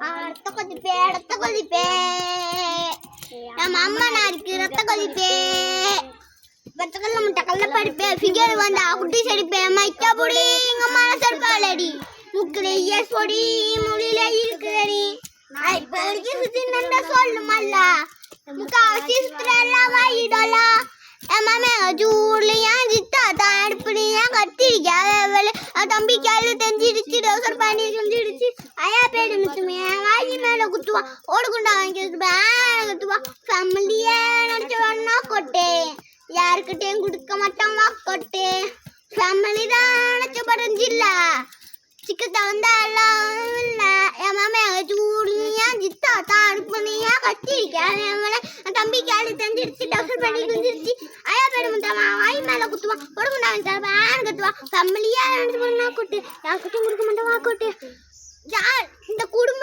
ரத்த கொதிப்பே ரத்த கொதிப்பே நம்ம அம்மா நாருக்கு ரத்த கொதிப்பே பச்சக்கல்ல முட்டை கல்ல படுப்பே ஃபிகர் வந்தா குட்டி செடிப்பே மைக்கா பொடி எங்க அம்மா செருப்பாலடி முக்கிலே எஸ் பொடி முழிலே இருக்குதடி இப்ப வரைக்கும் சுத்தி நண்ட சொல்லுமல்ல முக்காவாசி சுத்துறெல்லாம் வாயிடலா மாமே ஜூலியா ஜித்தா தான் அடுப்புலையா கத்திரிக்காய் தம்பி கேளு தெரிஞ்சிடுச்சு டோசர் பண்ணி செஞ்சிடுச்சு ஐயா பேடு முத்துமே வாயி மேல குத்துவா ஓடுகுண்டா வாங்கி குத்துவா ஃபேமிலியே நினைச்சு வேணா கொட்டே யாருக்கிட்டையும் கொடுக்க மாட்டான் வா கொட்டே ஃபேமிலி தான் நினைச்சு படைஞ்சில்ல சிக்கத்தை வந்தாலும் இல்லை என் மாமே ஜூலியா ஜித்தா தான் அடுப்புலையா கத்திரிக்காய் தம்பி கேளு தெரிஞ்சிடுச்சு டோசர் பண்ணி செஞ்சிடுச்சு ஐயா பேடு முத்தமா வாய் மேல குத்துவா ஒடுகுண்டா வாங்கி கத்துவா ஃபேமிலியா நினைச்சு பண்ணா கொட்டு யாருக்கிட்டையும் கொடுக்க மாட்டான் வா கொட்டு இந்த குடும்பம்